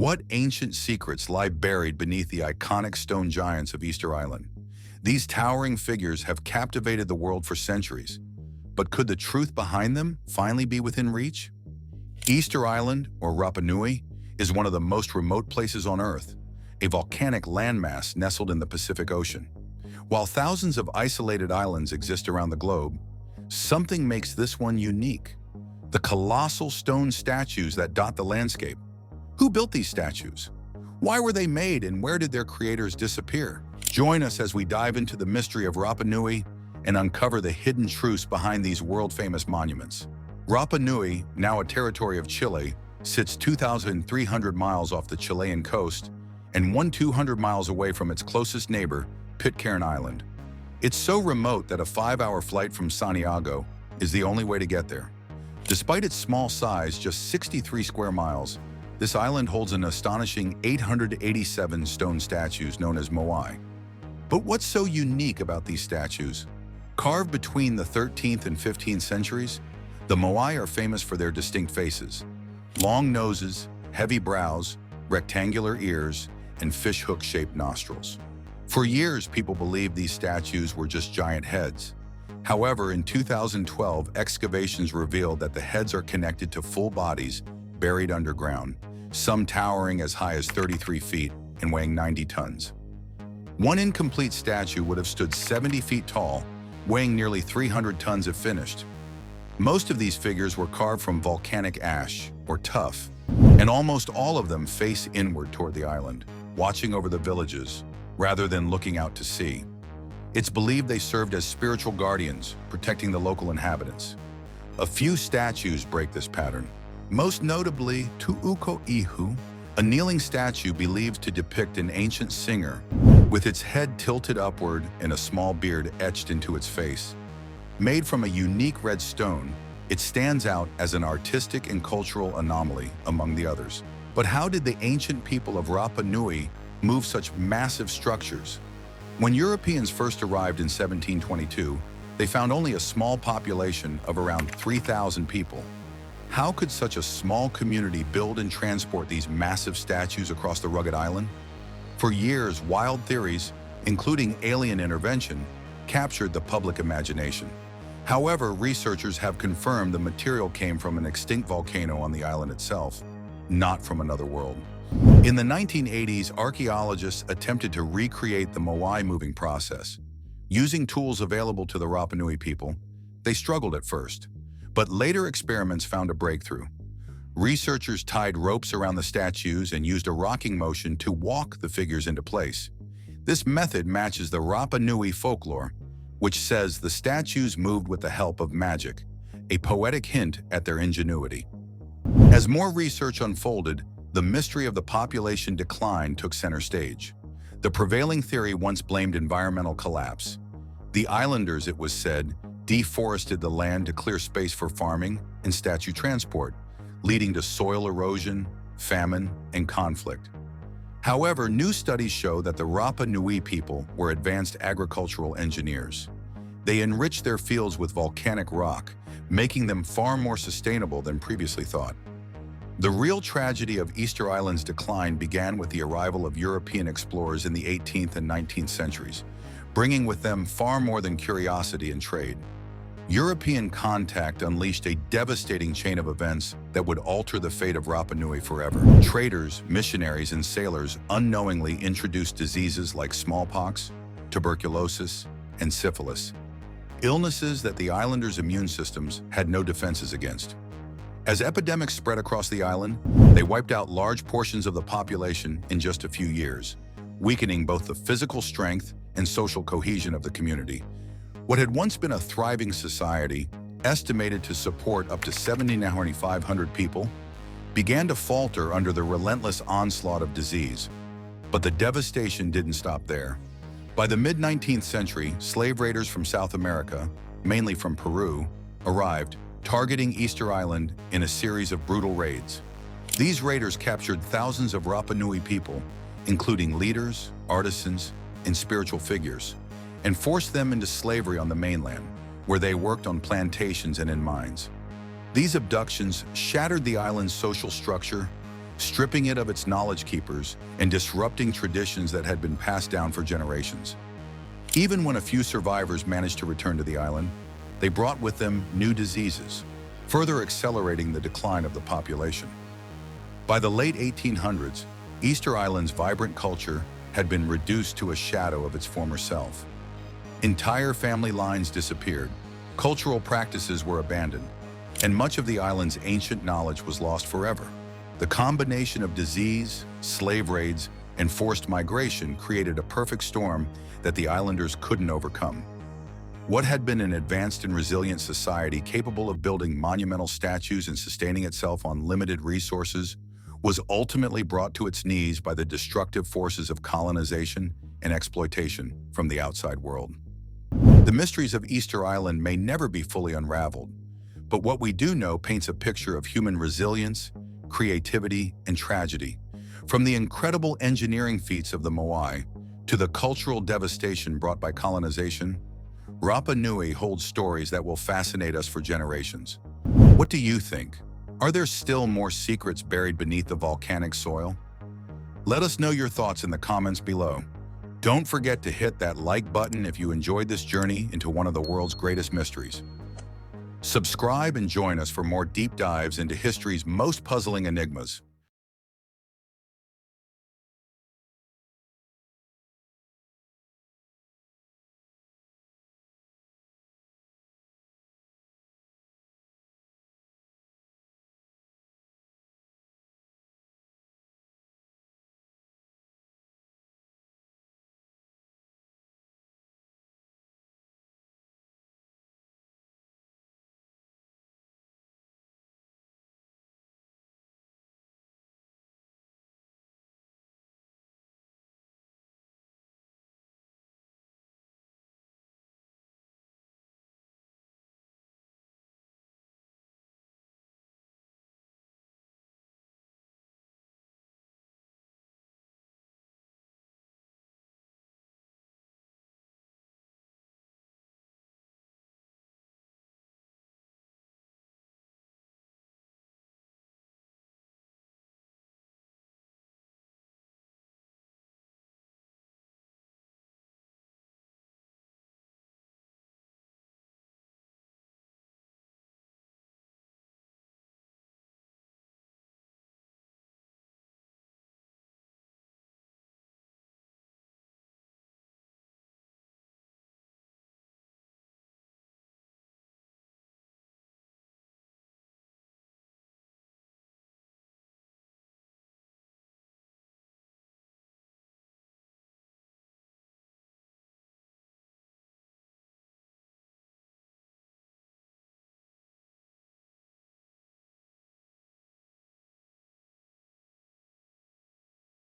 What ancient secrets lie buried beneath the iconic stone giants of Easter Island? These towering figures have captivated the world for centuries. But could the truth behind them finally be within reach? Easter Island, or Rapa Nui, is one of the most remote places on Earth, a volcanic landmass nestled in the Pacific Ocean. While thousands of isolated islands exist around the globe, something makes this one unique: the colossal stone statues that dot the landscape. Who built these statues? Why were they made, and where did their creators disappear? Join us as we dive into the mystery of Rapa Nui and uncover the hidden truths behind these world-famous monuments. Rapa Nui, now a territory of Chile, sits 2,300 miles off the Chilean coast and 200 miles away from its closest neighbor, Pitcairn Island. It's so remote that a 5-hour flight from Santiago is the only way to get there. Despite its small size, just 63 square miles, this island holds an astonishing 887 stone statues known as moai. But what's so unique about these statues? Carved between the 13th and 15th centuries, the moai are famous for their distinct faces: long noses, heavy brows, rectangular ears, and fish-hook-shaped nostrils. For years, people believed these statues were just giant heads. However, in 2012, excavations revealed that the heads are connected to full bodies buried underground, some towering as high as 33 feet and weighing 90 tons. One incomplete statue would have stood 70 feet tall, weighing nearly 300 tons if finished. Most of these figures were carved from volcanic ash, or tuff, and almost all of them face inward toward the island, watching over the villages, rather than looking out to sea. It's believed they served as spiritual guardians, protecting the local inhabitants. A few statues break this pattern, most notably Tu'uko Ihu, a kneeling statue believed to depict an ancient singer, with its head tilted upward and a small beard etched into its face. Made from a unique red stone, it stands out as an artistic and cultural anomaly among the others. But how did the ancient people of Rapa Nui move such massive structures? When Europeans first arrived in 1722, they found only a small population of around 3,000 people. How could such a small community build and transport these massive statues across the rugged island? For years, wild theories, including alien intervention, captured the public imagination. However, researchers have confirmed the material came from an extinct volcano on the island itself, not from another world. In the 1980s, archaeologists attempted to recreate the moai moving process. Using tools available to the Rapa Nui people, they struggled at first, but later experiments found a breakthrough. Researchers tied ropes around the statues and used a rocking motion to walk the figures into place. This method matches the Rapa Nui folklore, which says the statues moved with the help of magic, a poetic hint at their ingenuity. As more research unfolded, the mystery of the population decline took center stage. The prevailing theory once blamed environmental collapse. The islanders, it was said, deforested the land to clear space for farming and statue transport, leading to soil erosion, famine, and conflict. However, new studies show that the Rapa Nui people were advanced agricultural engineers. They enriched their fields with volcanic rock, making them far more sustainable than previously thought. The real tragedy of Easter Island's decline began with the arrival of European explorers in the 18th and 19th centuries, bringing with them far more than curiosity and trade. European contact unleashed a devastating chain of events that would alter the fate of Rapa Nui forever. Traders, missionaries, and sailors unknowingly introduced diseases like smallpox, tuberculosis, and syphilis, illnesses that the islanders' immune systems had no defenses against. As epidemics spread across the island, they wiped out large portions of the population in just a few years, weakening both the physical strength and social cohesion of the community. What had once been a thriving society, estimated to support up to 7,500 people, began to falter under the relentless onslaught of disease. But the devastation didn't stop there. By the mid-19th century, slave raiders from South America, mainly from Peru, arrived, targeting Easter Island in a series of brutal raids. These raiders captured thousands of Rapa Nui people, including leaders, artisans, and spiritual figures, and forced them into slavery on the mainland, where they worked on plantations and in mines. These abductions shattered the island's social structure, stripping it of its knowledge keepers and disrupting traditions that had been passed down for generations. Even when a few survivors managed to return to the island, they brought with them new diseases, further accelerating the decline of the population. By the late 1800s, Easter Island's vibrant culture had been reduced to a shadow of its former self. Entire family lines disappeared, cultural practices were abandoned, and much of the island's ancient knowledge was lost forever. The combination of disease, slave raids, and forced migration created a perfect storm that the islanders couldn't overcome. What had been an advanced and resilient society capable of building monumental statues and sustaining itself on limited resources was ultimately brought to its knees by the destructive forces of colonization and exploitation from the outside world. The mysteries of Easter Island may never be fully unraveled, but what we do know paints a picture of human resilience, creativity, and tragedy. From the incredible engineering feats of the Moai to the cultural devastation brought by colonization, Rapa Nui holds stories that will fascinate us for generations. What do you think? Are there still more secrets buried beneath the volcanic soil? Let us know your thoughts in the comments below. Don't forget to hit that like button if you enjoyed this journey into one of the world's greatest mysteries. Subscribe and join us for more deep dives into history's most puzzling enigmas.